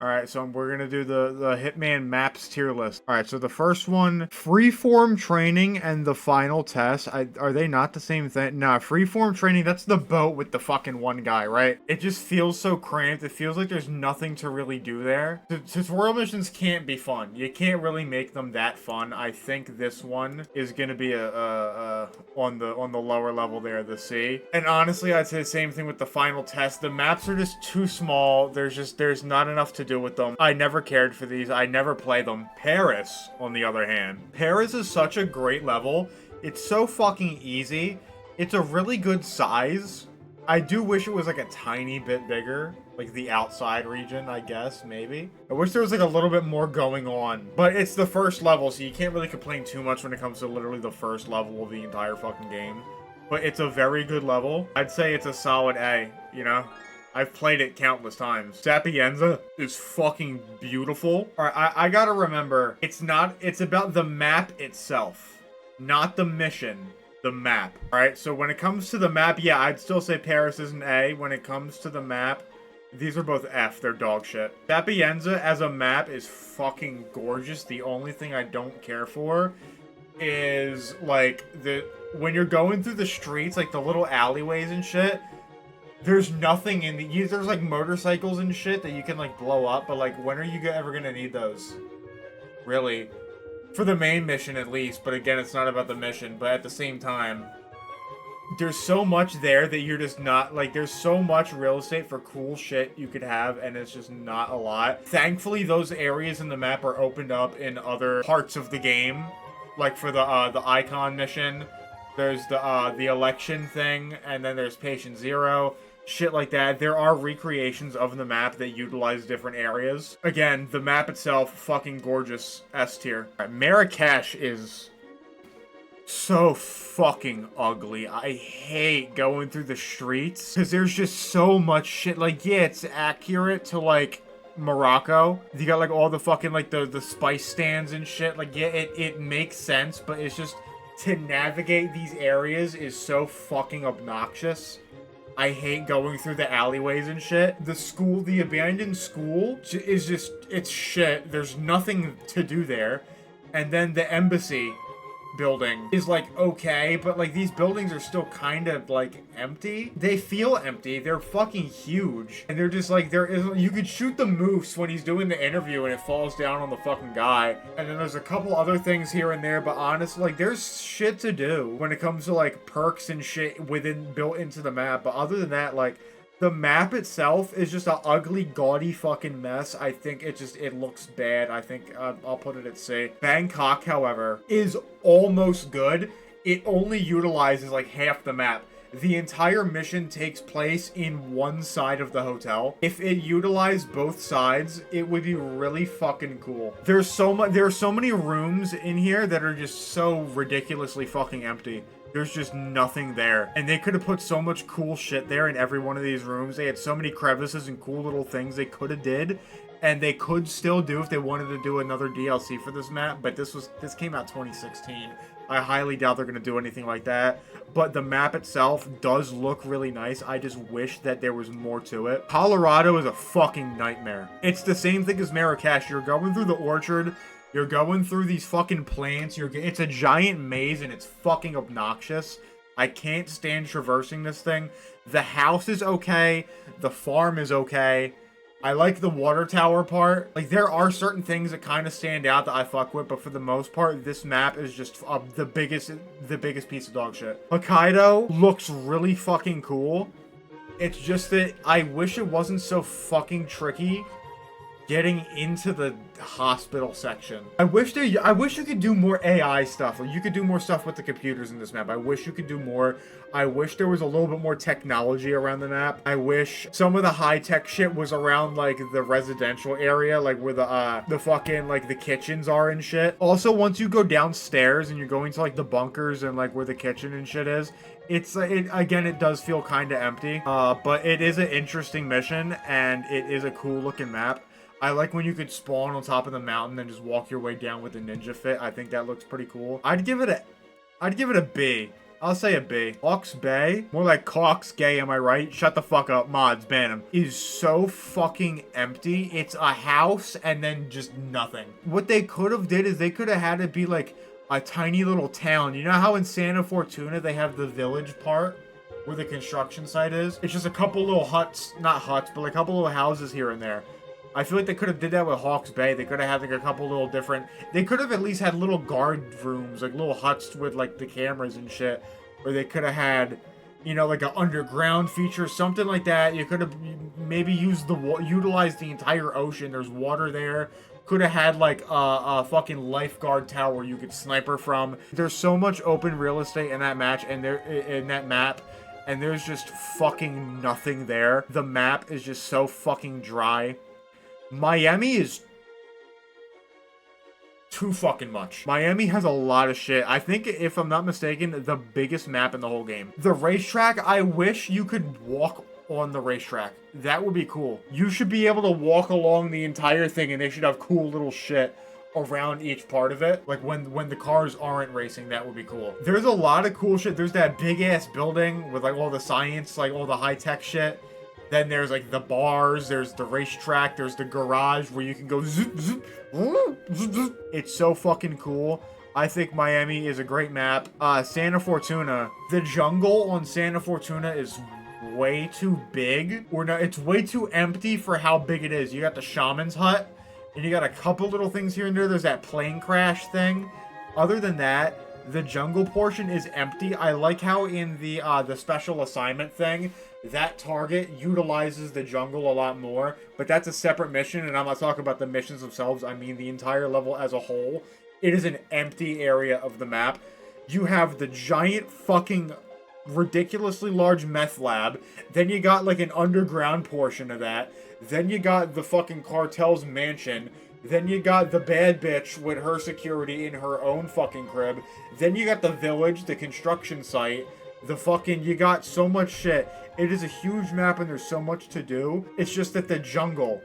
Alright, so we're gonna do the Hitman maps tier list. Alright, so the first one, freeform training and the final test. Are they not the same thing? Nah, freeform training, that's the boat with the fucking one guy, right? It just feels so cramped. It feels like there's nothing to really do there. Tutorial missions can't be fun. You can't really make them that fun. I think this one is gonna be on the lower level there, the C. And honestly, I'd say the same thing with the final test. The maps are just too small. There's not enough to do with them. I never cared for these. I never play them. Paris, on the other hand. Paris is such a great level. It's so fucking easy. It's a really good size. I do wish it was like a tiny bit bigger. Like the outside region, I guess, maybe. I wish there was like a little bit more going on. But it's the first level, so you can't really complain too much when it comes to literally the first level of the entire fucking game. But it's a very good level. I'd say it's a solid A, you know? I've played it countless times. Sapienza is fucking beautiful. Alright, I gotta remember, it's about the map itself, not the mission. The map. Alright, so when it comes to the map, yeah, I'd still say Paris is an A. When it comes to the map, these are both F. They're dog shit. Sapienza as a map is fucking gorgeous. The only thing I don't care for is, like, when you're going through the streets, like, the little alleyways and shit, there's nothing in the... There's, like, motorcycles and shit that you can, like, blow up, but, like, when are you ever gonna need those? Really? For the main mission, at least. But, again, it's not about the mission. But at the same time, there's so much there that you're just not... Like, there's so much real estate for cool shit you could have, and it's just not a lot. Thankfully, those areas in the map are opened up in other parts of the game. Like, for the icon mission, there's the election thing, and then there's Patient Zero. Shit like that. There are recreations of the map that utilize different areas. Again, the map itself, fucking gorgeous. S tier. Right, Marrakesh is so fucking ugly. I hate going through the streets because there's just so much shit. Like, yeah, it's accurate to, like, Morocco. You got, like, all the fucking, like, the spice stands and shit. Like, yeah, it makes sense, but it's just, to navigate these areas is so fucking obnoxious. I hate going through the alleyways and shit. The abandoned school is just, it's shit. There's nothing to do there. And then the embassy building is, like, okay, but, like, these buildings are still kind of, like, empty. They feel empty. They're fucking huge. And they're just, like, you could shoot the moose when he's doing the interview and it falls down on the fucking guy. And then there's a couple other things here and there, but honestly, like, there's shit to do when it comes to, like, perks and shit built into the map. But other than that, like, the map itself is just an ugly, gaudy fucking mess. I think it looks bad. I think I'll put it at C. Bangkok, however, is almost good. It only utilizes, like, half the map. The entire mission takes place in one side of the hotel. If it utilized both sides, it would be really fucking cool. There are so many rooms in here that are just so ridiculously fucking empty. There's just nothing there. And they could have put so much cool shit there in every one of these rooms. They had so many crevices and cool little things they could have did. And they could still do if they wanted to do another DLC for this map. But this came out 2016. I highly doubt they're going to do anything like that. But the map itself does look really nice. I just wish that there was more to it. Colorado is a fucking nightmare. It's the same thing as Marrakesh. You're going through the orchard. You're going through these fucking plants. It's a giant maze and it's fucking obnoxious. I can't stand traversing this thing. The house is okay. The farm is okay. I like the water tower part. Like, there are certain things that kind of stand out that I fuck with, but for the most part, this map is just the biggest piece of dog shit. Hokkaido looks really fucking cool. It's just that I wish it wasn't so fucking tricky getting into the hospital section. I wish you could do more AI stuff. Like, you could do more stuff with the computers in this map. I wish you could do more. I wish there was a little bit more technology around the map. I wish some of the high-tech shit was around, like, the residential area, like where the fucking, like, the kitchens are and shit. Also, once you go downstairs and you're going to, like, the bunkers and, like, where the kitchen and shit is, again, it does feel kind of empty. But it is an interesting mission, and it is a cool looking map. I like when you could spawn on top of the mountain and just walk your way down with a ninja fit. I think that looks pretty cool. I'd give it a B. I'll say a B. Hawks Bay, more like Cox Gay, am I right? Shut the fuck up, mods, ban him. Is so fucking empty. It's a house and then just nothing. What they could have did is they could have had it be like a tiny little town. You know how in Santa Fortuna they have the village part where the construction site is? It's just a couple little huts, not huts, but like a couple little houses here and there. I feel like they could have did that with Hawks Bay. They could have had like a couple little different... They could have at least had little guard rooms, like little huts with like the cameras and shit. Or they could have had, you know, like an underground feature, something like that. You could have maybe utilized the entire ocean. There's water there. Could have had like a fucking lifeguard tower you could sniper from. There's so much open real estate in that match and in that map. And there's just fucking nothing there. The map is just so fucking dry. Miami is too fucking much. Miami has a lot of shit. I think, if I'm not mistaken, the biggest map in the whole game. The racetrack, I wish you could walk on the racetrack. That would be cool. You should be able to walk along the entire thing and they should have cool little shit around each part of it. Like when the cars aren't racing, that would be cool. There's a lot of cool shit. There's that big ass building with like all the science, like all the high tech shit. Then there's like the bars, there's the racetrack, there's the garage where you can go zoop, zoop, zoop, zoop. It's so fucking cool. I think Miami is a great map. Santa Fortuna. The jungle on Santa Fortuna is way too big. Or no, it's way too empty for how big it is. You got the shaman's hut, and you got a couple little things here and there. There's that plane crash thing. Other than that, the jungle portion is empty. I like how in the special assignment thing, that target utilizes the jungle a lot more, but that's a separate mission, and I'm not talking about the missions themselves. I mean the entire level as a whole. It is an empty area of the map. You have the giant fucking ridiculously large meth lab, then you got like an underground portion of that, then you got the fucking cartel's mansion, then you got the bad bitch with her security in her own fucking crib, then you got the village, the construction site, the fucking, you got so much shit. It is a huge map and there's so much to do. It's just that the jungle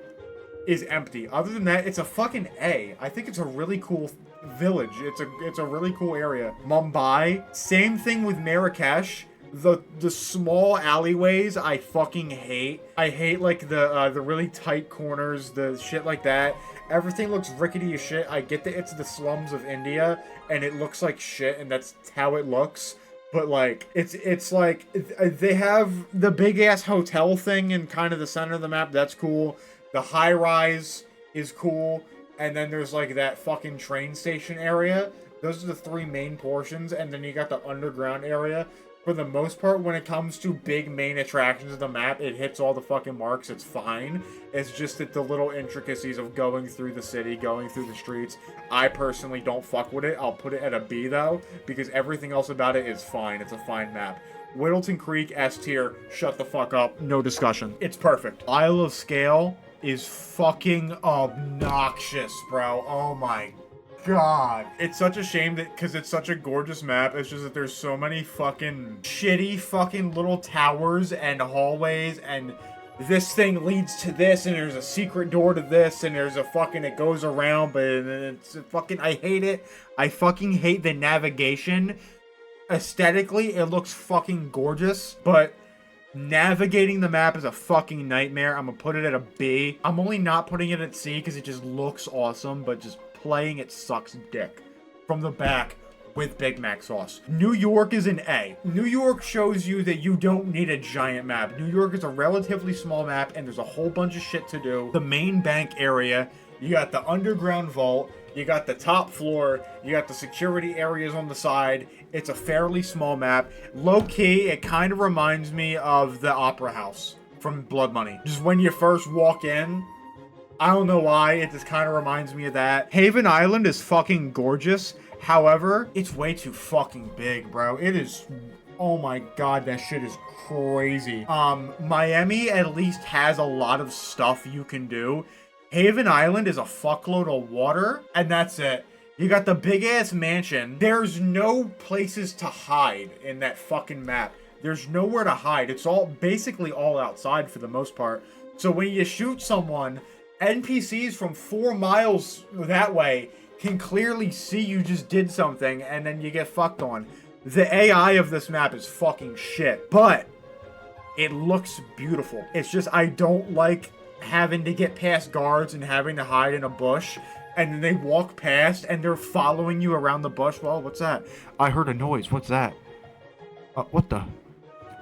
is empty. Other than that, it's a fucking A. I think it's a really cool village. It's a really cool area. Mumbai, same thing with Marrakesh. The small alleyways I fucking hate. I hate like the really tight corners, the shit like that. Everything looks rickety as shit. I get that it's the slums of India and it looks like shit and that's how it looks. But like it's like they have the big ass hotel thing in kind of the center of the map. That's cool. The high rise is cool. And then there's like that fucking train station area. Those are the three main portions. And then you got the underground area. For the most part, when it comes to big main attractions of the map, it hits all the fucking marks. It's fine. It's just that the little intricacies of going through the city, going through the streets, I personally don't fuck with it. I'll put it at a B, though, because everything else about it is fine. It's a fine map. Whittleton Creek, S tier, shut the fuck up. No discussion. It's perfect. Isle of Scale is fucking obnoxious, bro. Oh my God. It's such a shame that, because it's such a gorgeous map, it's just that there's so many fucking shitty fucking little towers and hallways, and this thing leads to this, and there's a secret door to this, and there's a fucking, it goes around, but it's fucking, I hate it. I fucking hate the navigation. Aesthetically, it looks fucking gorgeous, but navigating the map is a fucking nightmare. I'm gonna put it at a B. I'm only not putting it at C because it just looks awesome, but just playing it sucks dick. From the back with Big Mac sauce. New York is an A. New York shows you that you don't need a giant map. New York is a relatively small map and there's a whole bunch of shit to do. The main bank area, you got the underground vault, you got the top floor, you got the security areas on the side. It's a fairly small map. Low-key, it kind of reminds me of the Opera House from Blood Money. Just when you first walk in, I don't know why, it just kind of reminds me of that. Haven Island is fucking gorgeous. However, it's way too fucking big, bro. It is, oh my God, that shit is crazy. Miami at least has a lot of stuff you can do. Haven Island is a fuckload of water, and that's it. You got the big-ass mansion. There's no places to hide in that fucking map. There's nowhere to hide. It's all basically all outside for the most part. So when you shoot someone, NPCs from 4 miles that way can clearly see you just did something, and then you get fucked on. The AI of this map is fucking shit, but it looks beautiful. It's just I don't like having to get past guards and having to hide in a bush, and then they walk past and they're following you around the bush. Well, what's that? I heard a noise. What's that? What the?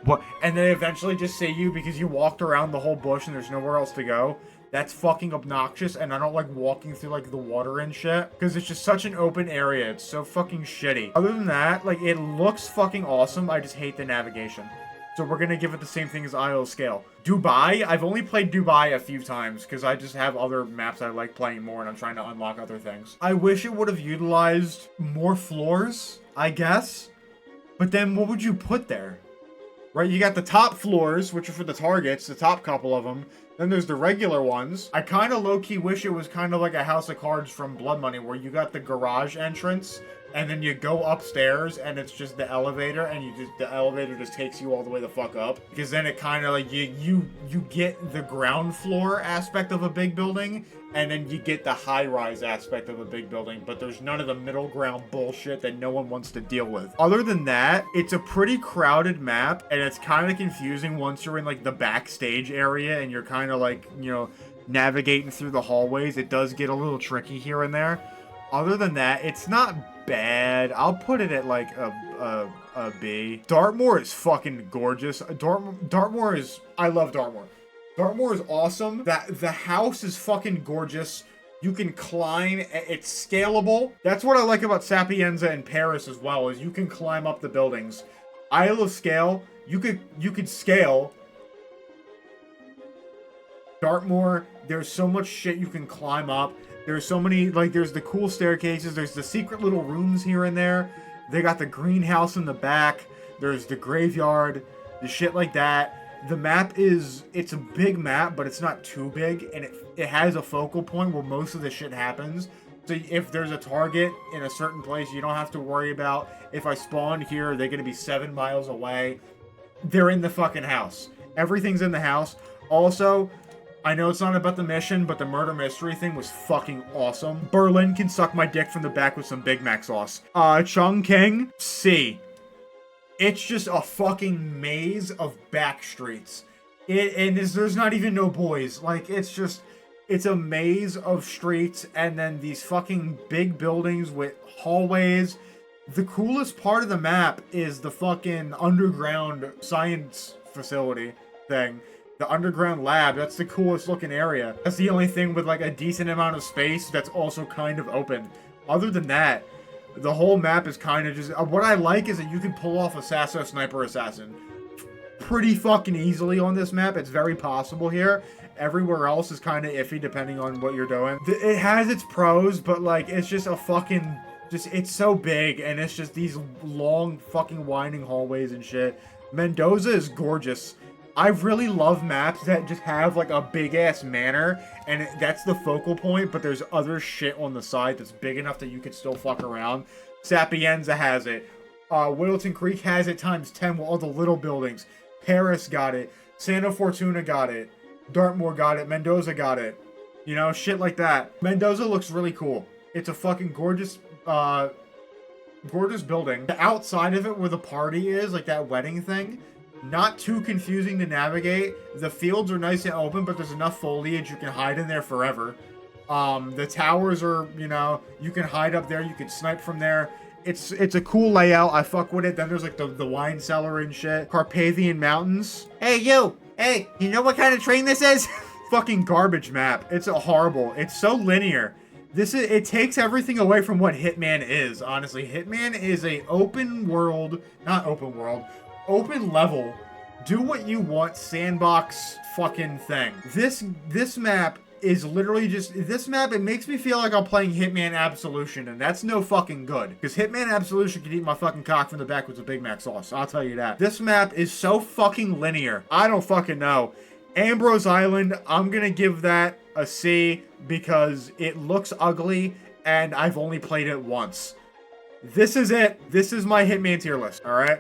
What? And they eventually just see you because you walked around the whole bush and there's nowhere else to go. That's fucking obnoxious, and I don't like walking through, like, the water and shit, because it's just such an open area. It's so fucking shitty. Other than that, like, it looks fucking awesome. I just hate the navigation. So we're gonna give it the same thing as Isle of Scale. Dubai, I've only played Dubai a few times, because I just have other maps I like playing more, and I'm trying to unlock other things. I wish it would have utilized more floors, I guess. But then what would you put there? Right, you got the top floors, which are for the targets, the top couple of them. Then there's the regular ones. I kind of low-key wish it was kind of like a House of Cards from Blood Money, where you got the garage entrance, and then you go upstairs, and it's just the elevator, and the elevator just takes you all the way the fuck up. Because then it kind of like, you get the ground floor aspect of a big building, and then you get the high-rise aspect of a big building, but there's none of the middle ground bullshit that no one wants to deal with. Other than that, it's a pretty crowded map, and it's kind of confusing once you're in, like, the backstage area, and you're kind of, like, you know, navigating through the hallways. It does get a little tricky here and there. Other than that, it's not bad. I'll put it at, like, a B. Dartmoor is fucking gorgeous. Dartmoor is... I love Dartmoor. Dartmoor is awesome. The house is fucking gorgeous. You can climb. It's scalable. That's what I like about Sapienza and Paris as well, is you can climb up the buildings. Isle of Scale, you could scale. Dartmoor, there's so much shit you can climb up. There's so many, like, there's the cool staircases. There's the secret little rooms here and there. They got the greenhouse in the back. There's the graveyard, the shit like that. The map is, it's a big map, but it's not too big, and it has a focal point where most of the shit happens. So if there's a target in a certain place, you don't have to worry about, if I spawn here, they're going to be 7 miles away. They're in the fucking house. Everything's in the house. Also, I know it's not about the mission, but the murder mystery thing was fucking awesome. Berlin can suck my dick from the back with some Big Mac sauce. Chongqing, C. It's just a fucking maze of back streets. There's not even no boys. Like, it's a maze of streets, and then these fucking big buildings with hallways. The coolest part of the map is the fucking underground science facility thing. The underground lab, that's the coolest looking area. That's the only thing with, like, a decent amount of space that's also kind of open. Other than that, the whole map is kind of just... what I like is that you can pull off a Sasso Sniper Assassin pretty fucking easily on this map. It's very possible here. Everywhere else is kind of iffy depending on what you're doing. It has its pros, but, like, it's just a fucking... it's so big, and it's just these long fucking winding hallways and shit. Mendoza is gorgeous. I really love maps that just have, like, a big-ass manor, and that's the focal point, but there's other shit on the side that's big enough that you could still fuck around. Sapienza has it. Whittleton Creek has it times 10 with all the little buildings. Paris got it. Santa Fortuna got it. Dartmoor got it. Mendoza got it. You know, shit like that. Mendoza looks really cool. It's a fucking gorgeous, gorgeous building. The outside of it where the party is, like that wedding thing, not too confusing to navigate. The fields are nice and open, but there's enough foliage you can hide in there forever. The towers are, you know, you can hide up there. You can snipe from there. It's a cool layout. I fuck with it. Then there's like the wine cellar and shit. Carpathian Mountains. Hey, you. Hey, you know what kind of train this is? Fucking garbage map. It's horrible. It's so linear. It takes everything away from what Hitman is, honestly. Hitman is a open world, not open world, open level, do what you want, sandbox fucking thing. This map is literally just, this map, it makes me feel like I'm playing Hitman Absolution, and that's no fucking good. Because Hitman Absolution can eat my fucking cock from the back with a Big Mac sauce, I'll tell you that. This map is so fucking linear. I don't fucking know. Ambrose Island, I'm gonna give that a C because it looks ugly, and I've only played it once. This is it. This is my Hitman tier list, alright?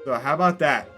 So how about that?